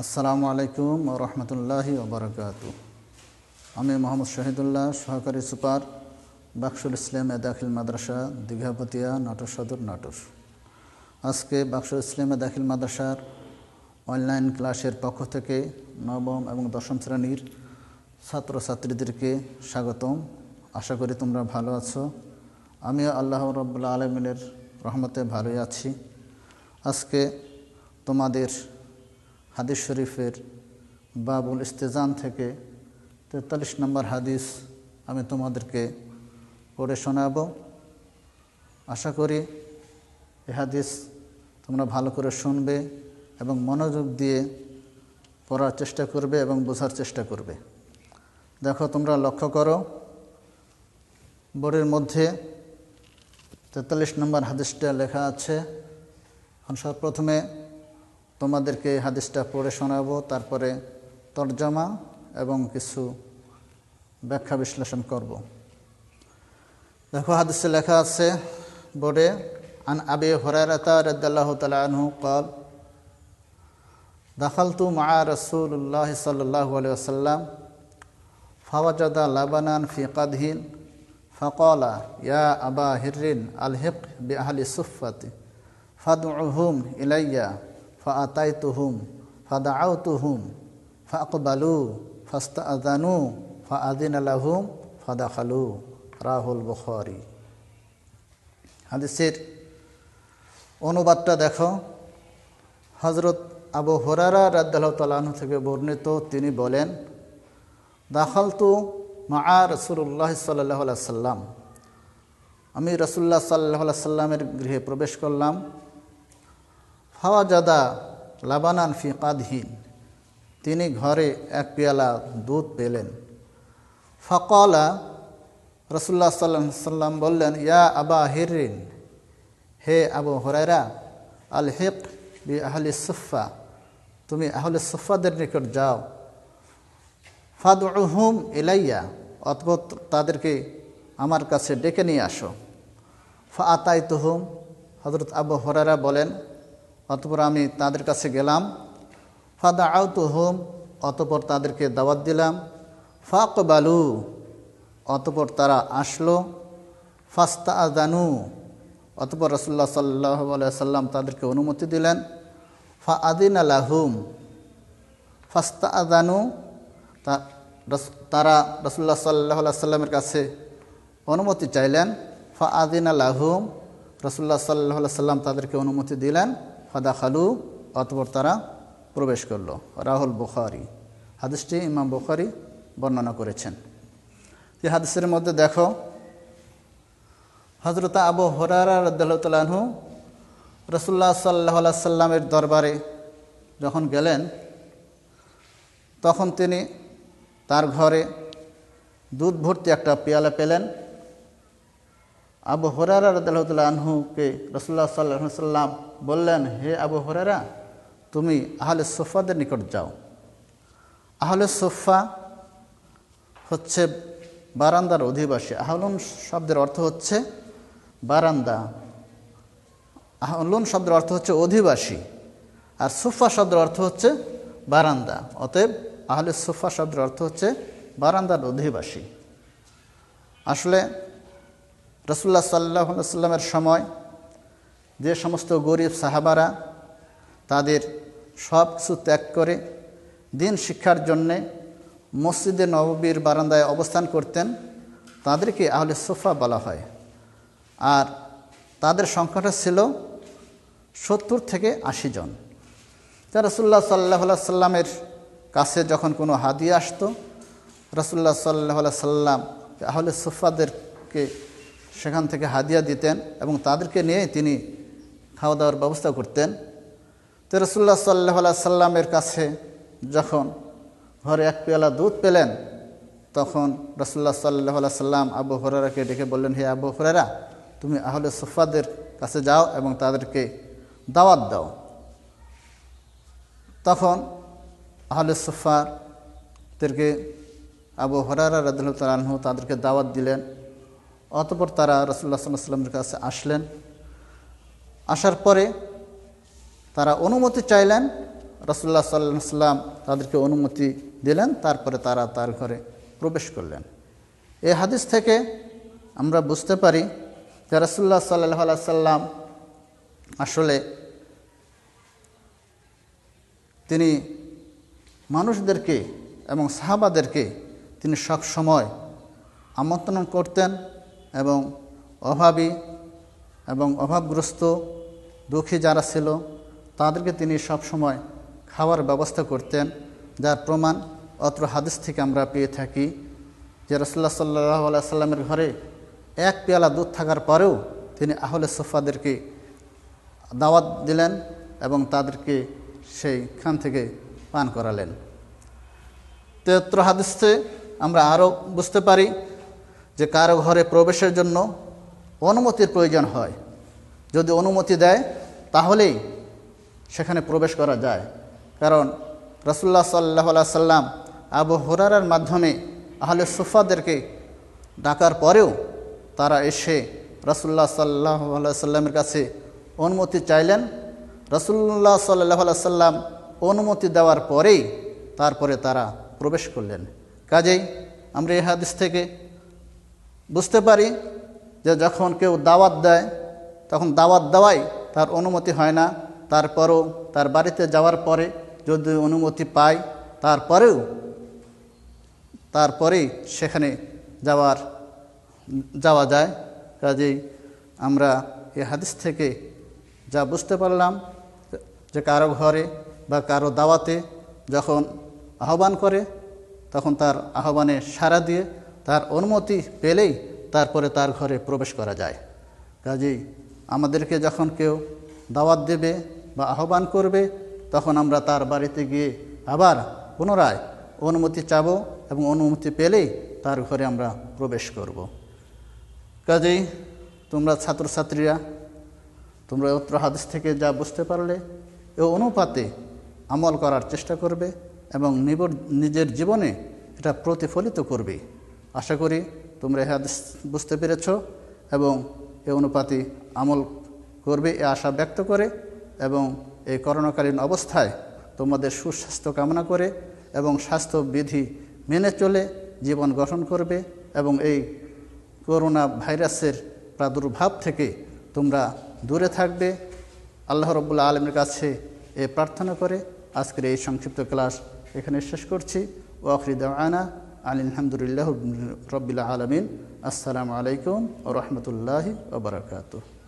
আসসালামু আলাইকুম ওয়া রাহমাতুল্লাহি ওয়া বারাকাতুহু। আমি মোহাম্মদ শহীদুল্লাহ, সহকারী সুপার, বাকসুল ইসলামিয়া দাখিল মাদ্রাসা, দীঘাপতিয়া, নাটোর সদর, নাটোর। আজকে বাকসুল ইসলামিয়া দাখিল মাদ্রাসার অনলাইন ক্লাসের পক্ষ থেকে নবম এবং দশম শ্রেণীর ছাত্রছাত্রীদেরকে স্বাগতম। আশা করি তোমরা ভালো আছো। আমিও আল্লাহ রাব্বুল আলামিনের রহমতে ভালোই আছি। আজকে তোমাদের হাদিস শরীফের বাবুল ইস্তেজান থেকে 43 নম্বর হাদিস আমি তোমাদেরকে পড়ে শোনাব। আশা করি এই হাদিস তোমরা ভালো করে শুনবে এবং মনোযোগ দিয়ে পড়ার চেষ্টা করবে এবং বোঝার চেষ্টা করবে। দেখো, তোমরা লক্ষ্য করো, বোর্ডের মধ্যে 43 নম্বর হাদিসটা লেখা আছে। প্রথমে তোমাদেরকে হাদিসটা পড়ে শোনাবো, তারপরে তরজমা এবং কিছু ব্যাখ্যা বিশ্লেষণ করব। দেখো, হাদিসে লেখা আছে বোর্ডে, আন আবি হুরায়রা রাদিয়াল্লাহু তাআলা আনহু قال دخلت مع رسول الله صلى الله عليه وسلم فوجد لبنا في قدح فقال يا أبا هر ألحق بأهل الصفة فادعوهم إلي فأتيتهم فدعوتهم فأقبلوا فاستأذنوا فأذن لهم فدخلوا রাহুল বুখারী। হাদিসের অনুবাদটা দেখো। হযরত আবু হুরায়রা রাদিয়াল্লাহু তাআলা আনহু থেকে বর্ণিত, তিনি বলেন, দাখালতু মাআ রাসূলুল্লাহ সাল্লাল্লাহু আলাইহি ওয়াসাল্লাম, আমি রাসূলুল্লাহ সাল্লাল্লাহু আলাইহি ওয়াসাল্লামের গৃহে প্রবেশ করলাম। ফাওয়াজাদা লাবানান ফি কাদহিন, তিনি ঘরে এক পেয়ালা দুধ পেলেন। ফাকালা, রাসূলুল্লাহ সাল্লাল্লাহু আলাইহি ওয়াসাল্লাম বললেন, ইয়া আবা হিরিন, হে আবু হুরায়রা, আলহিক বি আহলি সুফা, তুমি আহলে সুফাদের নিকট যাও। ফাদউহুম ইলাইয়া, অতঃপর তাদেরকে আমার কাছে ডেকে নিয়ে আসো। ফাআতাইতুহুম, হযরত আবু হুরায়রা বলেন, অতঃপর আমি তাদের কাছে গেলাম। ফাদাআউতুহুম, অতঃপর তাদেরকে দাওয়াত দিলাম। ফাকবালু, অতঃপর তারা আসলো। ফাস্তাআযানু, অতঃপর রাসূলুল্লাহ সাল্লাল্লাহু আলাইহি ওয়াসাল্লাম তাদেরকে অনুমতি দিলেন। ফাআযিনা লাহুম, ফাস্তাআযানু, তারা রাসূলুল্লাহ সাল্লাল্লাহু আলাইহি ওয়াসাল্লামের কাছে অনুমতি চাইলেন। ফাআযিনা লাহুম, রাসূলুল্লাহ সাল্লাল্লাহু আলাইহি ওয়াসাল্লাম তাদেরকে অনুমতি দিলেন। ফাদাখালু, অতঃপর তারা প্রবেশ করলো। রাহুল বুখারী, হাদিসটি ইমাম বুখারী বর্ণনা করেছেন। এই হাদিসের মধ্যে দেখো, হযরত আবু হুরায়রা রাদিয়াল্লাহু তাআলা আনহু রাসূলুল্লাহ সাল্লাল্লাহু আলাইহি ওয়াসাল্লামের দরবারে যখন গেলেন, তখন তিনি তার ঘরে দুধ ভর্তি একটা পেয়ালা পেলেন। আবু হুরায়রা রাদিয়াল্লাহু তাআলা আনহুকে রাসূলুল্লাহ সাল্লাল্লাহু আলাইহি ওয়াসাল্লাম বললেন, হে আবু হুরায়রা, তুমি আহলে সুফাদের নিকট যাও। আহলে সুফা হচ্ছে বারান্দার অধিবাসী। আহলুন শব্দের অর্থ হচ্ছে বারান্দা, আহলুন শব্দের অর্থ হচ্ছে অধিবাসী, আর সুফা শব্দের অর্থ হচ্ছে বারান্দা। অতএব আহলে সুফা শব্দের অর্থ হচ্ছে বারান্দার অধিবাসী। আসলে রাসূলুল্লাহ সাল্লাল্লাহু আলাইহি ওয়াসাল্লামের সময় যে সমস্ত গরিব সাহাবারা তাদের সব কিছু ত্যাগ করে দিন শিক্ষার জন্যে মসজিদে নববীর বারান্দায় অবস্থান করতেন, তাদেরকে আহলে সুফা বলা হয়। আর তাদের সংখ্যাটা ছিল 70 থেকে 80 জন। তা রাসূলুল্লাহ সাল্লাল্লাহু আলাইহি ওয়াসাল্লামের কাছে যখন কোনো হাদিয়া আসতো, রাসূলুল্লাহ সাল্লাল্লাহু আলাইহি ওয়াসাল্লাম আহলে সুফাদেরকে সেখান থেকে হাদিয়া দিতেন এবং তাদেরকে নিয়ে তিনি খাওয়া দাওয়ার ব্যবস্থা করতেন। তো রাসূলুল্লাহ সাল্লাল্লাহু আলাইহি ওয়াসাল্লামের কাছে যখন ঘরে এক পেয়ালা দুধ পেলেন, তখন রাসূলুল্লাহ সাল্লাল্লাহু আলাইহি ওয়াসাল্লাম আবু হুরায়রাকে ডেকে বললেন, হে আবু হুরায়রা, তুমি আহলে সুফাদের কাছে যাও এবং তাদেরকে দাওয়াত দাও। তখন আহলে সুফাদেরকে আবু হুরায়রা রাদিয়াল্লাহু তাআলা আনহু তাদেরকে দাওয়াত দিলেন। অতঃপর তারা রাসূলুল্লাহ সাল্লাল্লাহু আলাইহি ওয়াসাল্লামের কাছে আসলেন। আসার পরে তারা অনুমতি চাইলেন রাসূলুল্লাহ সাল্লাল্লাহু আলাইহি ওয়াসাল্লাম তাদেরকে অনুমতি দিলেন, তারপরে তারা তার ঘরে প্রবেশ করলেন। এই হাদিস থেকে আমরা বুঝতে পারি যে রাসূলুল্লাহ সাল্লাল্লাহু আলাইহি ওয়াসাল্লাম আসলে তিনি মানুষদেরকে এবং সাহাবাদেরকে তিনি সব সময় আমন্ত্রণ করতেন এবং অভাবী এবং অভাবগ্রস্ত দুঃখী যারা ছিল তাদেরকে তিনি সব সময় খাওয়ার ব্যবস্থা করতেন, যার প্রমাণ অত্র হাদিস থেকে আমরা পেয়ে থাকি যে রাসূলুল্লাহ সাল্লাল্লাহু আলাইহি ওয়াসাল্লামের ঘরে এক পেয়ালা দুধ থাকার পরেও তিনি আহলে সুফফাদেরকে দাওয়াত দিলেন এবং তাদেরকে সেইখান থেকে পান করালেন। তো অত্র হাদিসে আমরা আরও বুঝতে পারি যে কারো ঘরে প্রবেশের জন্য অনুমতির প্রয়োজন হয়। যদি অনুমতি দেয় তাহলেই সেখানে প্রবেশ করা যায়। কারণ রাসূলুল্লাহ সাল্লাল্লাহু আলাইহি ওয়াসাল্লাম আবু হুরায়রার মাধ্যমে আহলে সুফফাদেরকে ডাকার পরেও তারা এসে রাসূলুল্লাহ সাল্লাল্লাহু আলাইহি ওয়াসাল্লামের কাছে অনুমতি চাইলেন। রাসূলুল্লাহ সাল্লাল্লাহু আলাইহি ওয়াসাল্লাম অনুমতি দেওয়ার পরেই তারপরে তারা প্রবেশ করলেন। কাজেই আমরা এই হাদিস থেকে বুঝতে পারি যে যখন কেউ দাওয়াত দেয় তখন দাওয়াত দেওয়াই তার অনুমতি হয় না, তারপরও তার বাড়িতে যাওয়ার পরে যদি অনুমতি পায় তারপরেই সেখানে যাওয়া যায়। কাজেই আমরা এই হাদিস থেকে যা বুঝতে পারলাম যে কারো ঘরে বা কারো দাওয়াতে যখন আহ্বান করে তখন তার আহ্বানে সাড়া দিয়ে তার অনুমতি পেলেই তারপরে তার ঘরে প্রবেশ করা যায়। কাজেই আমাদেরকে যখন কেউ দাওয়াত দেবে বা আহ্বান করবে তখন আমরা তার বাড়িতে গিয়ে আবার পুনরায় অনুমতি চাব এবং অনুমতি পেলেই তার ঘরে আমরা প্রবেশ করব। কাজেই তোমরা ছাত্রছাত্রীরা তোমরা অত্র হাদিস থেকে যা বুঝতে পারলে এ অনুপাতে আমল করার চেষ্টা করবে এবং নিজের জীবনে এটা প্রতিফলিত করবে। আশা করি তোমরা এই হাদিস বুঝতে পেরেছ এবং এ অনুপাতে আমল করবে এ আশা ব্যক্ত করে এবং এই করোনাকালীন অবস্থায় তোমাদের সুস্বাস্থ্য কামনা করে এবং স্বাস্থ্যবিধি মেনে চলে জীবন গঠন করবে এবং এই করোনা ভাইরাসের প্রাদুর্ভাব থেকে তোমরা দূরে থাকবে। আল্লাহ রাব্বুল আলামিনের কাছে এ প্রার্থনা করে আজকের এই সংক্ষিপ্ত ক্লাস এখানে শেষ করছি। ওয়া আখিরু দাওয়ানা আলহামদুলিল্লাহি রাব্বিল আলামিন। আসসালামু আলাইকুম ওয়া রাহমাতুল্লাহি ওয়া বারাকাতুহু।